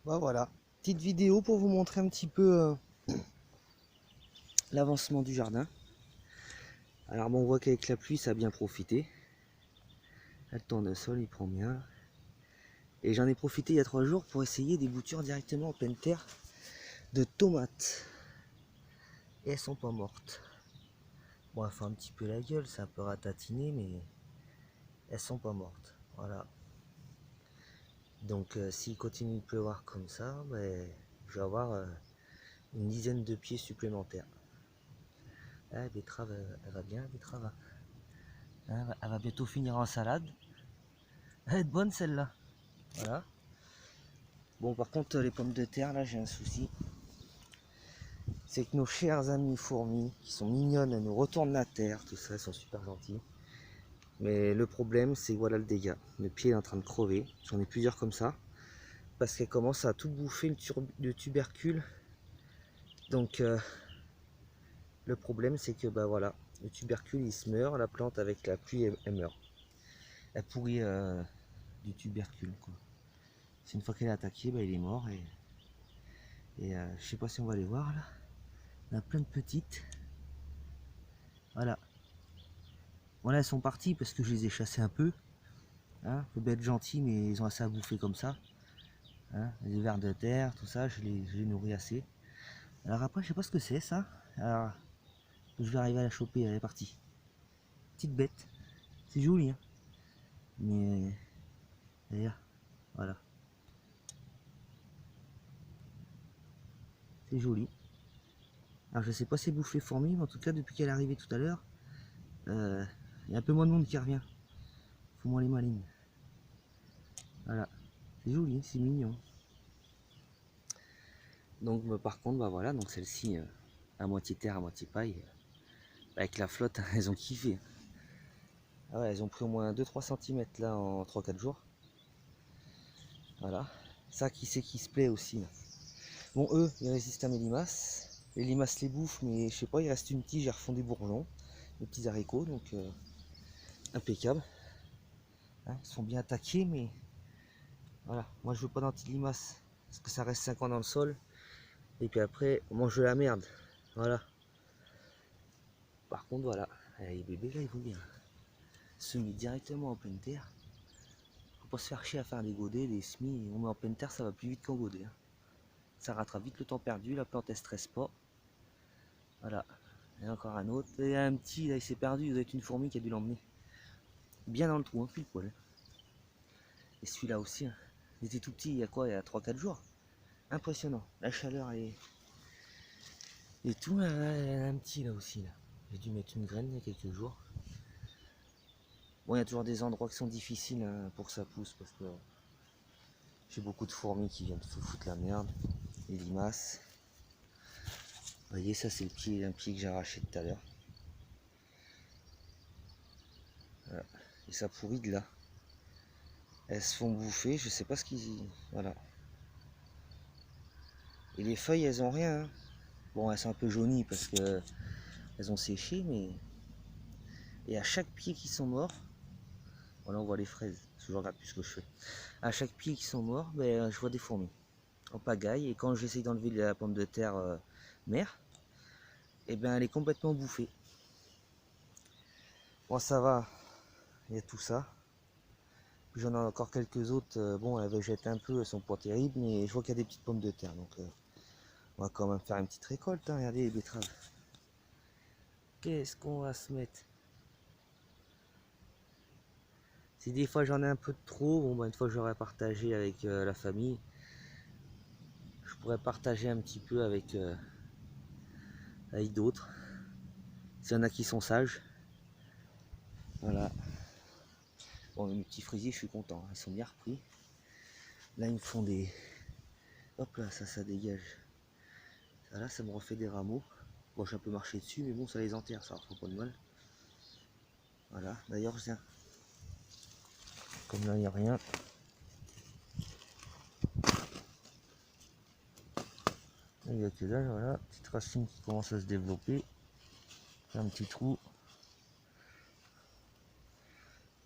Bah voilà, petite vidéo pour vous montrer un petit peu l'avancement du jardin. Alors bon, on voit qu'avec la pluie, ça a bien profité. Là, le tournesol, il prend bien. Et j'en ai profité il y a 3 jours pour essayer des boutures directement en pleine terre de tomates. Et elles sont pas mortes. Bon, elles font un petit peu la gueule, c'est un peu ratatiné, mais elles sont pas mortes. Voilà. Donc s'il continue de pleuvoir comme ça, ben, je vais avoir une dizaine de pieds supplémentaires. Ah, la betterave, elle va bien, la betterave. Hein, elle va bientôt finir en salade. Elle va être bonne celle-là. Voilà. Bon, par contre, les pommes de terre, là, j'ai un souci. C'est que nos chers amis fourmis, qui sont mignonnes, elles nous retournent la terre, tout ça, elles sont super gentilles. Mais le problème, c'est voilà le dégât. Le pied est en train de crever. J'en ai plusieurs comme ça. Parce qu'elles commencent à tout bouffer le tubercule. Donc, le problème, c'est que, bah voilà, le tubercule, il se meurt. La plante, avec la pluie, elle meurt. Elle pourrit du tubercule, quoi. C'est une fois qu'elle est attaquée, bah, il est mort. Et je sais pas si on va les voir, là. Il y en a plein de petites. Voilà. Voilà, elles sont parties parce que je les ai chassées un peu. Hein, faut bien être gentil, mais ils ont assez à bouffer comme ça. Hein, les vers de terre, tout ça, je les nourris assez. Alors après, je sais pas ce que c'est ça. Alors, je vais arriver à la choper, elle est partie. Petite bête. C'est joli, hein. Mais d'ailleurs, voilà. C'est joli. Alors je sais pas si elle bouffe les fourmis, mais en tout cas, depuis qu'elle est arrivée tout à l'heure, il y a un peu moins de monde qui revient. Faut moins les malines. Voilà. C'est joli, c'est mignon. Donc par contre, bah voilà, donc celle-ci, à moitié terre, à moitié paille, avec la flotte, elles ont kiffé. Ah ouais, elles ont pris au moins 2-3 cm là en 3-4 jours. Voilà. Ça, qui c'est qui se plaît aussi là. Bon, eux, ils résistent à mes limaces. Les limaces les bouffent, mais je sais pas, il reste une tige, j'ai refont des bourgeons, des petits haricots, donc impeccable. Hein, ils se font bien attaquer, mais voilà. Moi, je veux pas d'anti-limaces, parce que ça reste 5 ans dans le sol. Et puis après, on mange de la merde. Voilà. Par contre, voilà. Les bébés, là, ils vont bien. Semis directement en pleine terre. Faut pas se faire chier à faire des godets, des semis. On met en pleine terre, ça va plus vite qu'en godet. Hein. Ça rattrape vite le temps perdu, la plante, elle stresse pas. Voilà. Et encore un autre. Et un petit, là, il s'est perdu. Il doit être une fourmi qui a dû l'emmener. Bien dans le trou, hein, pile poil. Et celui-là aussi, hein. Il était tout petit, il y a quoi? Il y a 3-4 jours. Impressionnant. La chaleur et tout. Là, il y en a un petit là aussi. Là. J'ai dû mettre une graine il y a quelques jours. Bon, il y a toujours des endroits qui sont difficiles hein, pour que ça pousse parce que j'ai beaucoup de fourmis qui viennent foutre la merde. Les limaces. Vous voyez, ça c'est le pied, un pied que j'ai arraché tout à l'heure. Voilà. Et ça pourrit de là. Elles se font bouffer, je sais pas ce qu'ils... Voilà. Et les feuilles, elles ont rien. Hein. Bon, elles sont un peu jaunies parce que elles ont séché, mais... Et à chaque pied qui sont morts, voilà, on voit les fraises, parce que je regarde plus ce que je fais. À chaque pied qui sont morts, ben, je vois des fourmis en pagaille. Et quand j'essaye d'enlever la pomme de terre mère, et ben elle est complètement bouffée. Bon, ça va, il y a tout ça. Puis j'en ai encore quelques autres. Bon, elles végètent un peu, elles sont pas terribles, mais je vois qu'il y a des petites pommes de terre. Donc, on va quand même faire une petite récolte. Hein. Regardez les betteraves. Qu'est-ce qu'on va se mettre? Si des fois j'en ai un peu de trop, bon, bah, une fois que j'aurai partagé avec la famille, je pourrais partager un petit peu avec d'autres. S'il y en a qui sont sages. Voilà. Bon, mes petits fraisiers, je suis content. Ils sont bien repris. Là, ils me font des... Hop là, ça dégage. Ça, là, ça me refait des rameaux. Bon, j'ai un peu marché dessus, mais bon, ça les enterre, ça leur fait pas de mal. Voilà. D'ailleurs, tiens. Comme là, il n'y a rien. Il n'y a que là, voilà. Petite racine qui commence à se développer. Un petit trou.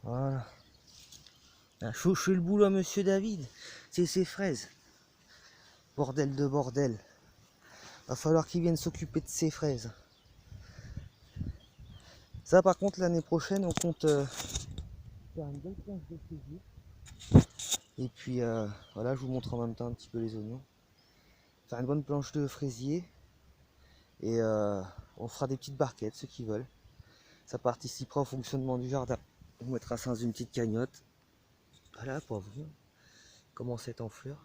Voilà. Je fais le boulot à monsieur David. C'est ses fraises. Bordel de bordel. Va falloir qu'ils viennent s'occuper de ces fraises. Ça par contre l'année prochaine on compte faire une belle planche de fraisier. Et puis voilà, je vous montre en même temps un petit peu les oignons. Faire une bonne planche de fraisier. Et on fera des petites barquettes, ceux qui veulent. Ça participera au fonctionnement du jardin. On mettra ça dans une petite cagnotte. Voilà, poivron. Commence à être en fleurs.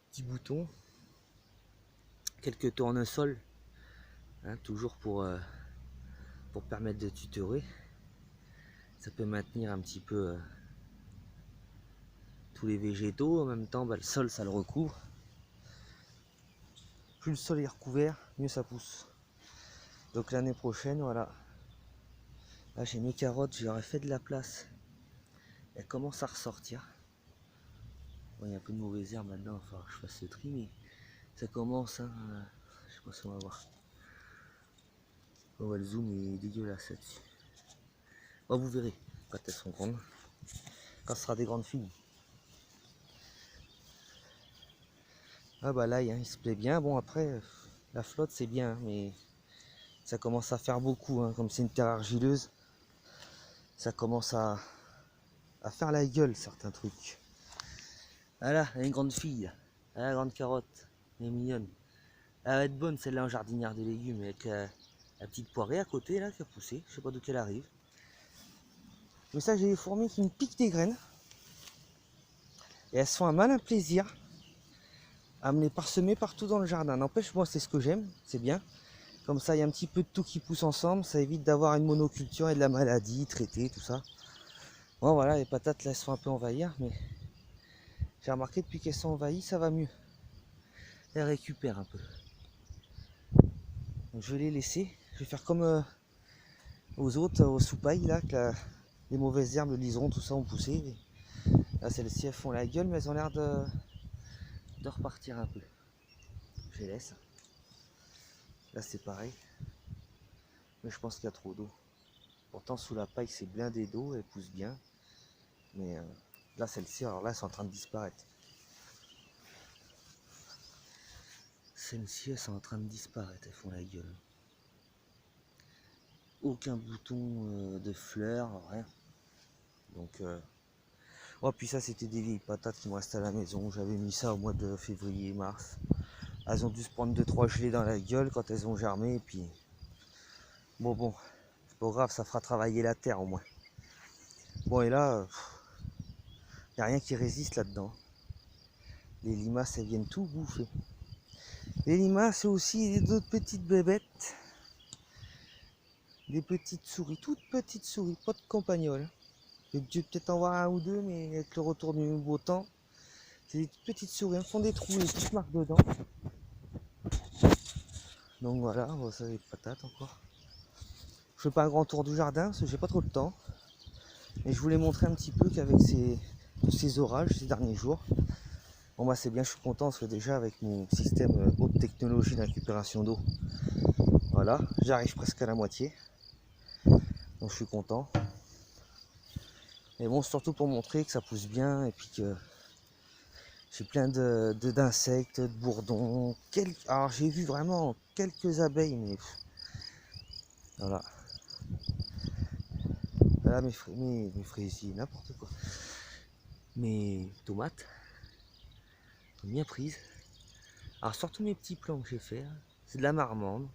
Petits boutons. Quelques tournesols. Hein, toujours pour permettre de tutorer. Ça peut maintenir un petit peu tous les végétaux. En même temps, le sol, ça le recouvre. Plus le sol est recouvert, mieux ça pousse. Donc l'année prochaine, voilà. Là, j'ai mes carottes, j'aurais fait de la place. Elles commencent à ressortir. Bon, il y a un peu de mauvaises herbes là-dedans, il va falloir que je fasse le tri, mais ça commence, hein, je sais pas si on va voir. Oh, le zoom est dégueulasse là-dessus. Oh, vous verrez quand elles seront grandes, quand ce sera des grandes filles. Ah bah là, il se plaît bien. Bon, après, la flotte c'est bien, mais ça commence à faire beaucoup, hein, comme c'est une terre argileuse. Ça commence à faire la gueule certains trucs. Voilà, elle est une grande fille, elle a la grande carotte, elle est mignonne. Elle va être bonne celle-là en jardinière de légumes avec la petite poirée à côté là qui a poussé, je sais pas d'où qu'elle arrive. Mais ça, j'ai les fourmis qui me piquent des graines. Et elles se font un malin plaisir à me les parsemer partout dans le jardin. N'empêche, moi c'est ce que j'aime, c'est bien. Comme ça, il y a un petit peu de tout qui pousse ensemble, ça évite d'avoir une monoculture et de la maladie traitée, tout ça. Bon voilà, les patates là, elles se font un peu envahir, mais j'ai remarqué depuis qu'elles sont envahies, ça va mieux. Elles récupèrent un peu. Donc je vais les laisser. Je vais faire comme aux autres, aux soupailles là, que les mauvaises herbes, le liseron, tout ça ont poussé. Là, celles-ci, elles font la gueule, mais elles ont l'air de repartir un peu. Je les laisse. Là, c'est pareil. Mais je pense qu'il y a trop d'eau. Pourtant, sous la paille, c'est blindé d'eau, elles poussent bien. Mais là, celles-ci, alors là, elles sont en train de disparaître. Celles-ci, elles sont en train de disparaître, elles font la gueule. Aucun bouton de fleurs, rien. Donc, oh, puis ça, c'était des vieilles patates qui me restaient à la maison. J'avais mis ça au mois de février, mars. Elles ont dû se prendre 2-3 gelées dans la gueule quand elles ont germé. Et puis, bon, c'est pas grave, ça fera travailler la terre au moins. Bon, et là, il n'y a rien qui résiste là-dedans. Les limaces, elles viennent tout bouffer. Les limaces, c'est aussi d'autres petites bébêtes. Des petites souris, toutes petites souris, pas de campagnols. J'ai dû peut-être en voir un ou deux, mais avec le retour du beau temps, c'est des petites souris, elles font des trous, les petites marques dedans. Donc voilà, bon, ça les patates encore. Je fais pas un grand tour du jardin parce que j'ai pas trop de temps. Mais je voulais montrer un petit peu qu'avec tous ces orages ces derniers jours, bon bah c'est bien, je suis content parce que déjà avec mon système haute technologie de récupération d'eau, voilà, j'arrive presque à la moitié. Donc je suis content. Mais bon, surtout pour montrer que ça pousse bien et puis que j'ai plein d'insectes, de bourdons. Alors j'ai vu vraiment quelques abeilles, mais voilà. Voilà mes fraisiers, n'importe quoi. Mes tomates sont bien prises. Alors surtout mes petits plants que j'ai fait, c'est de la marmande.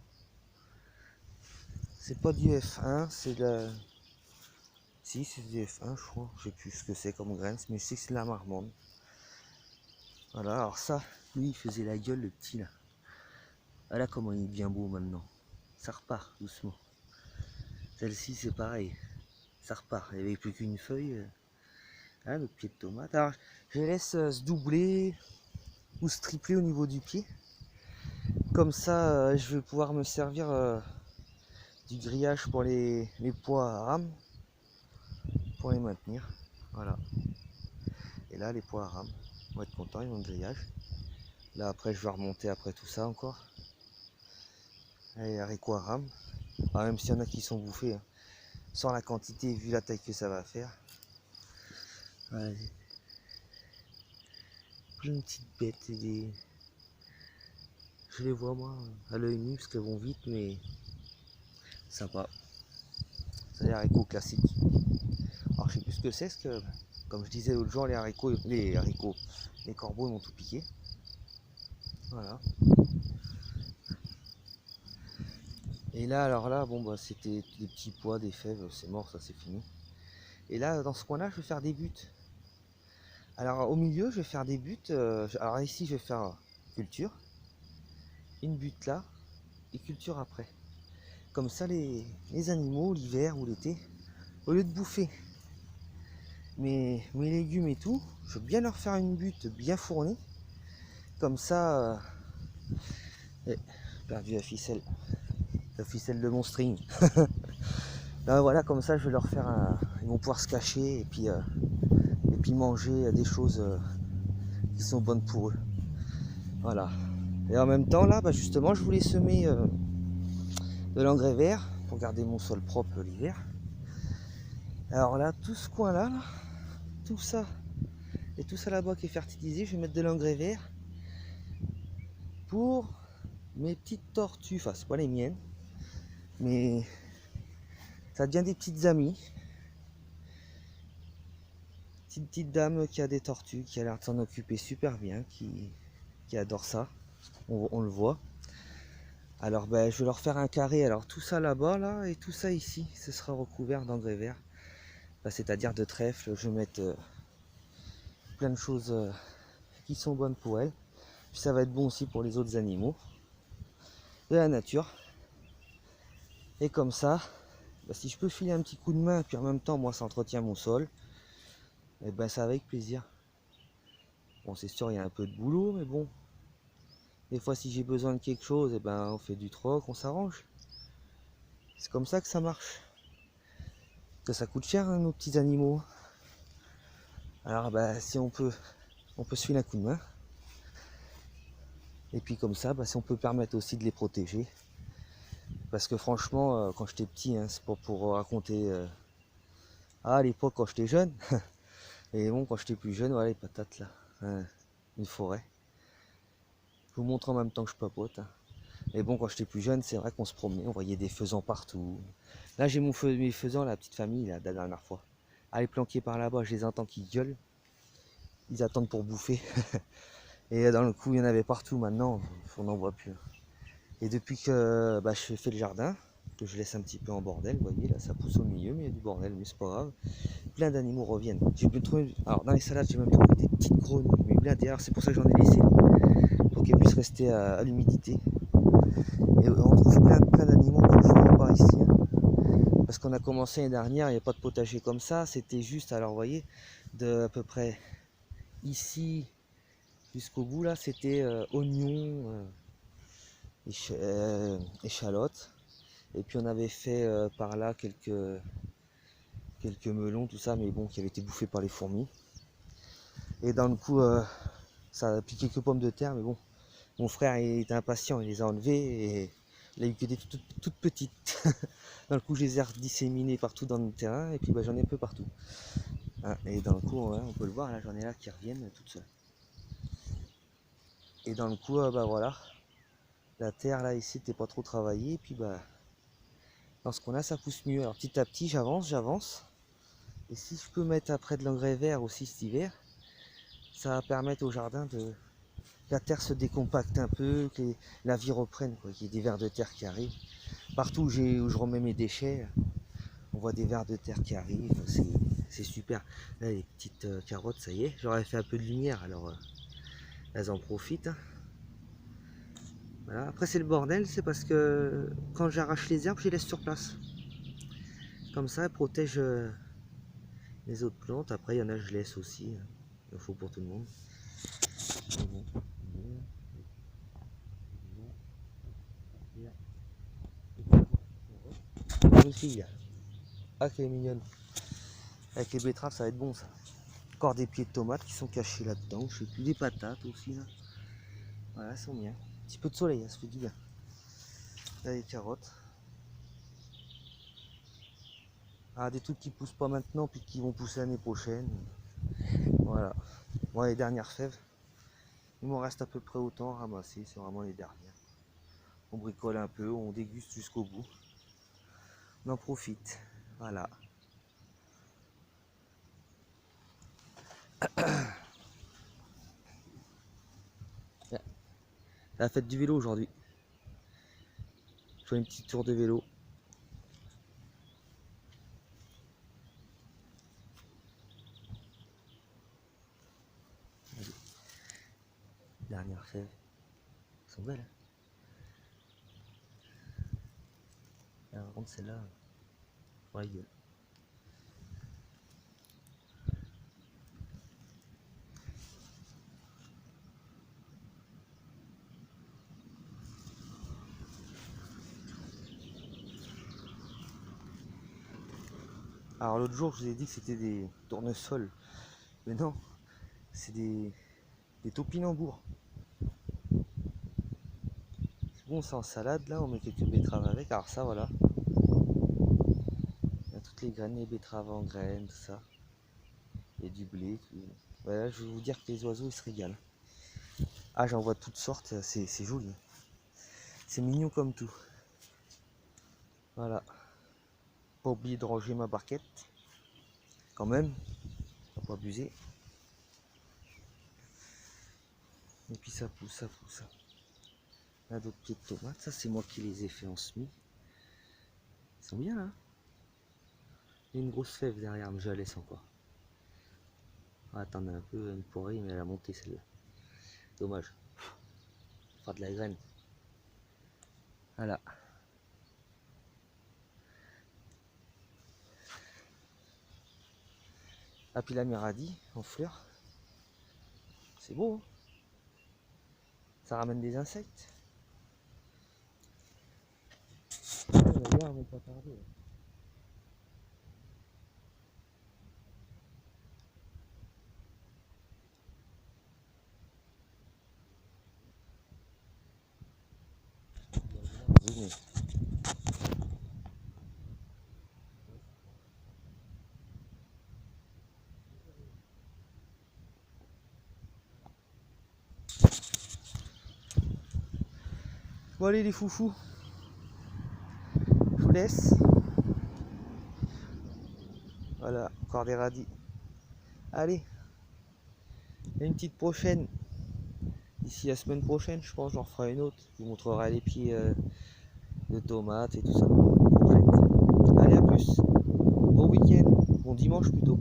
C'est pas du F1, c'est de la... Si, c'est du F1 je crois. Je sais plus ce que c'est comme graines, mais je sais que c'est de la marmande. Voilà, alors ça, lui il faisait la gueule le petit là. Voilà comment il est bien beau maintenant. Ça repart doucement. Celle-ci c'est pareil. Ça repart. Il n'y avait plus qu'une feuille. Hein, notre pied de tomate. Alors je laisse se doubler ou se tripler au niveau du pied. Comme ça je vais pouvoir me servir du grillage pour les pois à rame. Pour les maintenir. Voilà. Et là les pois à rame vont être contents, ils vont le grillage. Là après je vais remonter après tout ça encore. Les haricots à rame. Alors, même s'il y en a qui sont bouffés, hein, sans la quantité vu la taille que ça va faire. Allez. plein de petites bêtes et des... Je les vois moi à l'œil nu parce qu'elles vont vite, mais sympa. C'est des haricots classiques. Alors je sais plus ce que c'est, parce que comme je disais l'autre jour, les corbeaux ils m'ont tout piqué. Voilà. Et là alors là, bon bah c'était des petits pois, des fèves, c'est mort, ça c'est fini. Et là dans ce coin là je vais faire des buts. Alors au milieu je vais faire des buts. Alors ici je vais faire culture, une butte là et culture après. Comme ça les animaux l'hiver ou l'été, au lieu de bouffer mes légumes et tout, je veux bien leur faire une butte bien fournie. Comme ça, j'ai perdu la ficelle de mon string. Là, voilà, comme ça je vais leur faire ils vont pouvoir se cacher et puis manger des choses qui sont bonnes pour eux. Voilà. Et en même temps là, bah, justement, je voulais semer de l'engrais vert pour garder mon sol propre l'hiver. Alors là, tout ce coin là, tout ça et tout ça là-bas qui est fertilisé, je vais mettre de l'engrais vert pour mes petites tortues. Enfin, c'est pas les miennes, mais ça devient des petites amies. Petite dame qui a des tortues, qui a l'air de s'en occuper super bien, qui adore ça. On le voit. Alors ben, je vais leur faire un carré. Alors tout ça là-bas là et tout ça ici, ce sera recouvert d'engrais vert. Ben, c'est-à-dire de trèfle. Je vais mettre plein de choses qui sont bonnes pour elles. Puis ça va être bon aussi pour les autres animaux de la nature. Et comme ça, ben, si je peux filer un petit coup de main, puis en même temps moi ça entretient mon sol, et ben ça avec plaisir. Bon c'est sûr il y a un peu de boulot, mais bon. Des fois si j'ai besoin de quelque chose, et ben on fait du troc, on s'arrange. C'est comme ça que ça marche. Que ça coûte cher hein, nos petits animaux. Alors bah si on peut se filer un coup de main. Et puis comme ça, bah, si on peut permettre aussi de les protéger. Parce que franchement, quand j'étais petit, hein, c'est pas pour raconter à l'époque quand j'étais jeune. Et bon, quand j'étais plus jeune, voilà les patates là. Hein, une forêt. Je vous montre en même temps que je papote. Hein. Et bon, quand j'étais plus jeune, c'est vrai qu'on se promenait, on voyait des faisans partout. Là, j'ai mes faisans, la petite famille, là, la dernière fois. Allez, planqués par là-bas, je les entends qui gueulent. Ils attendent pour bouffer. Et dans le coup, il y en avait partout. Maintenant, on n'en voit plus. Et depuis que bah, je fais le jardin, que je laisse un petit peu en bordel, vous voyez, là, ça pousse au milieu, mais il y a du bordel, mais c'est pas grave. Plein d'animaux reviennent. J'ai pu trouver, alors dans les salades, j'ai même trouvé des petites grenouilles, mais blindées. Alors c'est pour ça que j'en ai laissé, pour qu'elles puissent rester à l'humidité. Et on trouve plein d'animaux qu'on ne voit pas ici. Hein. Parce qu'on a commencé l'année dernière, il n'y a pas de potager comme ça, c'était juste, alors vous voyez, de à peu près ici jusqu'au bout là, c'était oignons, échalotes. Et puis on avait fait par là quelques melons, tout ça, mais bon, qui avaient été bouffés par les fourmis. Et dans le coup, ça a piqué quelques pommes de terre, mais bon, mon frère il était impatient, il les a enlevées et il a eu que des toutes petites. Dans le coup, je les ai disséminées partout dans le terrain et puis bah, j'en ai un peu partout. Hein, et dans le coup, on peut le voir, là j'en ai là qui reviennent toutes seules. Et dans le coup, bah voilà, la terre là ici n'était pas trop travaillée, et puis bah dans ce qu'on a ça pousse mieux. Alors petit à petit j'avance. Et si je peux mettre après de l'engrais vert aussi cet hiver, ça va permettre au jardin de la terre se décompacte un peu, que la vie reprenne, qu'il y ait des vers de terre qui arrivent. Partout où je remets mes déchets, on voit des vers de terre qui arrivent, c'est super. Là les petites carottes, ça y est, j'aurais fait un peu de lumière, alors elles en profitent. Hein. Voilà. Après c'est le bordel, c'est parce que quand j'arrache les herbes, je les laisse sur place. Comme ça, elles protègent les autres plantes. Après il y en a je laisse aussi, hein. Il en faut pour tout le monde. Une fille. Ah qu'elle est mignonne. Avec les betteraves ça va être bon ça. Encore des pieds de tomates qui sont cachés là-dedans. Je sais plus, des patates aussi là. Voilà, elles sont bien. Un petit peu de soleil, ça fait du bien. Là les carottes. Ah des trucs qui poussent pas maintenant puis qui vont pousser l'année prochaine. Voilà. Bon les dernières fèves. Il m'en reste à peu près autant à ramasser, c'est vraiment les dernières. On bricole un peu, on déguste jusqu'au bout. On en profite, voilà. C'est la fête du vélo aujourd'hui. Je fais une petite tour de vélo. Dernière fève. Elles sont belles. Hein. Par contre celle-là, pour la gueule. Alors l'autre jour je vous ai dit que c'était des tournesols. Mais non, c'est des topinambours. C'est bon, c'est en salade là, on met quelques betteraves avec. Alors ça voilà. Il y a toutes les graines, les betteraves en graines, tout ça. Et du blé. Tout. Voilà, je vais vous dire que les oiseaux ils se régalent. Ah, j'en vois toutes sortes, c'est joli. C'est mignon comme tout. Voilà. Pas oublier de ranger ma barquette. Quand même. Faut pas abuser. Et puis ça pousse, ça pousse. Là d'autres pieds de tomates. Ça c'est moi qui les ai fait en semis. Ils sont bien là. Il y a une grosse fève derrière, mais je la laisse encore. Ah, attendez un peu, une pourrie, mais elle a monté celle-là. Dommage. Faire de la graine. Voilà. Ah, puis la myrradie en fleurs. C'est beau, hein. Ça ramène des insectes. D'ailleurs, mais pas tarder. Venez. Bon allez les foufous, je vous laisse. Voilà, encore des radis. Allez, et une petite prochaine. D'ici la semaine prochaine, je pense, j'en ferai une autre. Je vous montrerai les pieds de tomates et tout ça. Allez, à plus. Bon week-end, bon dimanche plutôt.